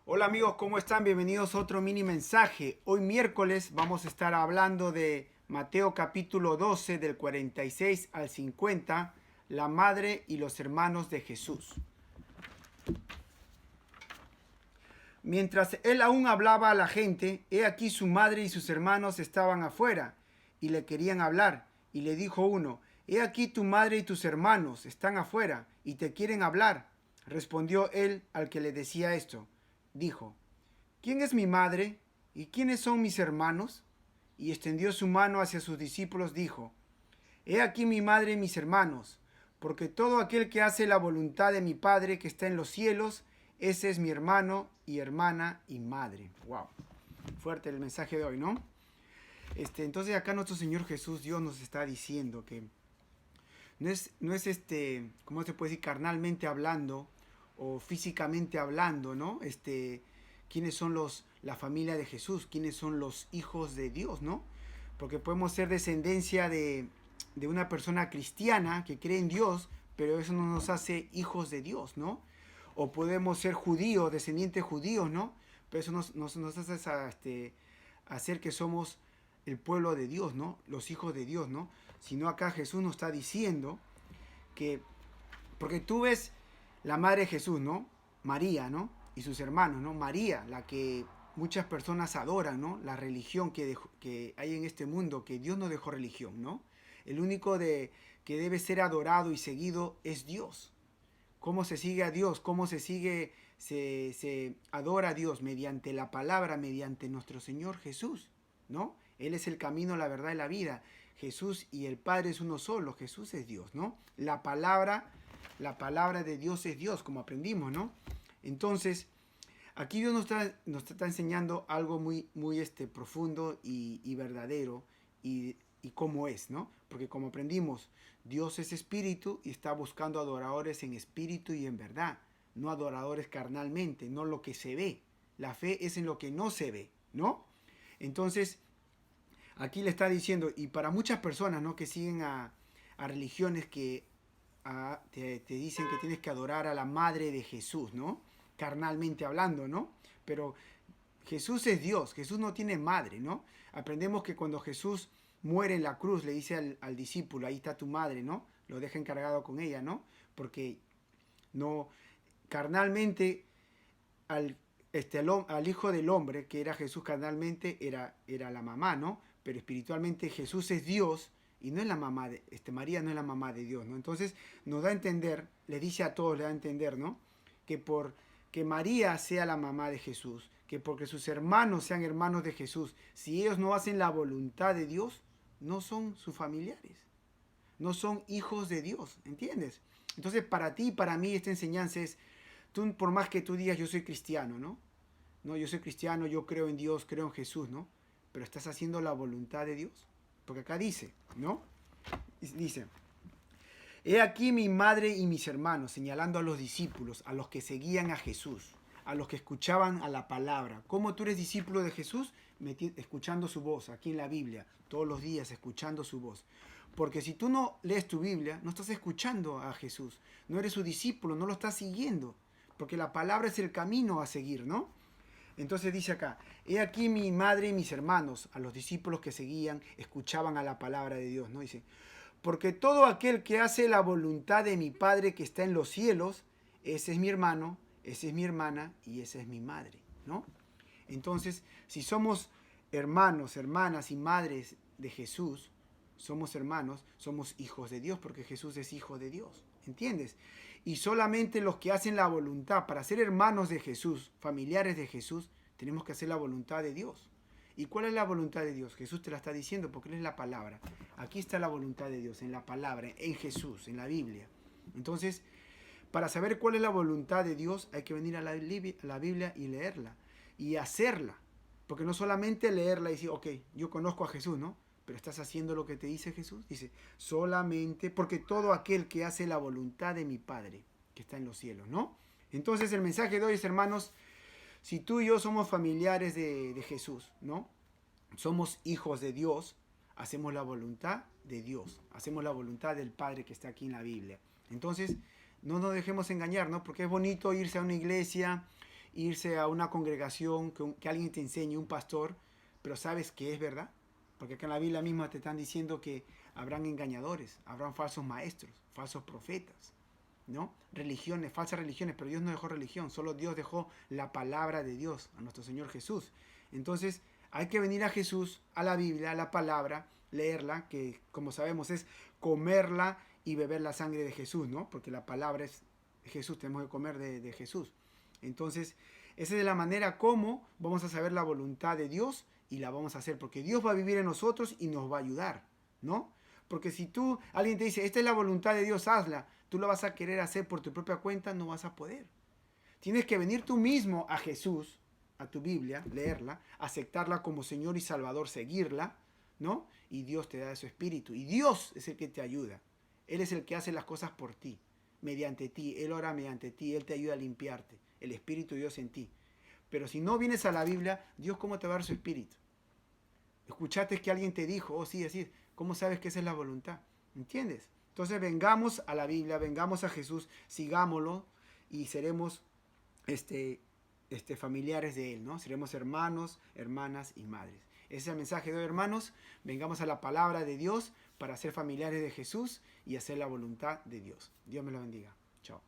Hola amigos, ¿cómo están? Bienvenidos a otro mini mensaje. Hoy miércoles vamos a estar hablando de Mateo capítulo 12 del 46 al 50, la madre y los hermanos de Jesús. Mientras él aún hablaba a la gente, he aquí su madre y sus hermanos estaban afuera y le querían hablar. Y le dijo uno, he aquí tu madre y tus hermanos están afuera y te quieren hablar. Respondió él al que le decía esto. Dijo, ¿quién es mi madre y quiénes son mis hermanos? Y extendió su mano hacia sus discípulos, dijo, he aquí mi madre y mis hermanos, porque todo aquel que hace la voluntad de mi Padre que está en los cielos, ese es mi hermano y hermana y madre. Wow, fuerte el mensaje de hoy, ¿no? Entonces acá nuestro Señor Jesús, Dios nos está diciendo que no es ¿cómo se puede decir? Carnalmente hablando o físicamente hablando, ¿no? Quiénes son la familia de Jesús, quiénes son los hijos de Dios, ¿no? Porque podemos ser descendencia de una persona cristiana que cree en Dios, pero eso no nos hace hijos de Dios, ¿no? O podemos ser judíos, descendientes judíos, ¿no? Pero eso nos hace hacer que somos el pueblo de Dios, ¿no? Los hijos de Dios, ¿no? Sino acá Jesús nos está diciendo que, porque tú ves la madre de Jesús, ¿no? María, ¿no? Y sus hermanos, ¿no? María, la que muchas personas adoran, ¿no? La religión que hay en este mundo, que Dios no dejó religión, ¿no? El único que debe ser adorado y seguido es Dios. ¿Cómo se sigue a Dios? ¿Cómo se adora a Dios? Mediante la palabra, mediante nuestro Señor Jesús, ¿no? Él es el camino, la verdad y la vida. Jesús y el Padre es uno solo. Jesús es Dios, ¿no? La palabra de Dios es Dios, como aprendimos, ¿no? Entonces, aquí Dios nos está enseñando algo muy profundo y verdadero y cómo es, ¿no? Porque como aprendimos, Dios es espíritu y está buscando adoradores en espíritu y en verdad, no adoradores carnalmente, no lo que se ve. La fe es en lo que no se ve, ¿no? Entonces, aquí le está diciendo, y para muchas personas, ¿no? Que siguen a religiones que te dicen que tienes que adorar a la madre de Jesús, ¿no? Carnalmente hablando, ¿no? Pero Jesús es Dios, Jesús no tiene madre, ¿no? Aprendemos que cuando Jesús muere en la cruz, le dice al discípulo, ahí está tu madre, ¿no? Lo deja encargado con ella, ¿no? Porque no, carnalmente, al, al Hijo del Hombre, que era Jesús carnalmente, era la mamá, ¿no? Pero espiritualmente Jesús es Dios y no es la mamá de, María no es la mamá de Dios, ¿no? Entonces nos da a entender, le dice a todos, le da a entender, ¿no? Que por que María sea la mamá de Jesús, que porque sus hermanos sean hermanos de Jesús, si ellos no hacen la voluntad de Dios, no son sus familiares, no son hijos de Dios, ¿entiendes? Entonces para ti y para mí esta enseñanza es, tú por más que tú digas yo soy cristiano, ¿no? No, yo soy cristiano, yo creo en Dios, creo en Jesús, ¿no? Pero estás haciendo la voluntad de Dios. Porque acá dice, ¿no? Dice, he aquí mi madre y mis hermanos, señalando a los discípulos, a los que seguían a Jesús, a los que escuchaban a la palabra. ¿Cómo tú eres discípulo de Jesús? Escuchando su voz, aquí en la Biblia, todos los días escuchando su voz. Porque si tú no lees tu Biblia, no estás escuchando a Jesús, no eres su discípulo, no lo estás siguiendo, porque la palabra es el camino a seguir, ¿no? Entonces dice acá, he aquí mi madre y mis hermanos, a los discípulos que seguían, escuchaban a la palabra de Dios, ¿no? Dice, porque todo aquel que hace la voluntad de mi Padre que está en los cielos, ese es mi hermano, esa es mi hermana y esa es mi madre, ¿no? Entonces, si somos hermanos, hermanas y madres de Jesús, somos hermanos, somos hijos de Dios, porque Jesús es hijo de Dios, ¿entiendes? Y solamente los que hacen la voluntad, para ser hermanos de Jesús, familiares de Jesús, tenemos que hacer la voluntad de Dios. ¿Y cuál es la voluntad de Dios? Jesús te la está diciendo porque Él es la palabra. Aquí está la voluntad de Dios, en la palabra, en Jesús, en la Biblia. Entonces, para saber cuál es la voluntad de Dios, hay que venir a la Biblia y leerla. Y hacerla. Porque no solamente leerla y decir, ok, yo conozco a Jesús, ¿no? Pero estás haciendo lo que te dice Jesús. Dice, solamente porque todo aquel que hace la voluntad de mi Padre, que está en los cielos, ¿no? Entonces el mensaje de hoy es, hermanos, si tú y yo somos familiares de Jesús, ¿no? Somos hijos de Dios, hacemos la voluntad de Dios, hacemos la voluntad del Padre que está aquí en la Biblia. Entonces, no nos dejemos engañar, ¿no? Porque es bonito irse a una iglesia irse a una congregación, que alguien te enseñe, un pastor, pero sabes que es verdad. Porque acá en la Biblia misma te están diciendo que habrán engañadores, habrán falsos maestros, falsos profetas, ¿no? Religiones, falsas religiones, pero Dios no dejó religión, solo Dios dejó la palabra de Dios, a nuestro Señor Jesús. Entonces hay que venir a Jesús, a la Biblia, a la palabra, leerla, que como sabemos es comerla y beber la sangre de Jesús, ¿no? Porque la palabra es Jesús, tenemos que comer de Jesús. Entonces, esa es la manera como vamos a saber la voluntad de Dios y la vamos a hacer, porque Dios va a vivir en nosotros y nos va a ayudar, ¿no? Porque si alguien te dice, esta es la voluntad de Dios, hazla, tú lo vas a querer hacer por tu propia cuenta, no vas a poder. Tienes que venir tú mismo a Jesús, a tu Biblia, leerla, aceptarla como Señor y Salvador, seguirla, ¿no? Y Dios te da su espíritu. Y Dios es el que te ayuda. Él es el que hace las cosas por ti, mediante ti. Él ora mediante ti, Él te ayuda a limpiarte. El Espíritu de Dios en ti. Pero si no vienes a la Biblia, Dios, ¿cómo te va a dar su espíritu? Escuchaste que alguien te dijo, oh sí, así, ¿cómo sabes que esa es la voluntad? ¿Entiendes? Entonces vengamos a la Biblia, vengamos a Jesús, sigámoslo y seremos familiares de Él, ¿no? Seremos hermanos, hermanas y madres. Ese es el mensaje de hoy, hermanos. Vengamos a la palabra de Dios para ser familiares de Jesús y hacer la voluntad de Dios. Dios me lo bendiga. Chao.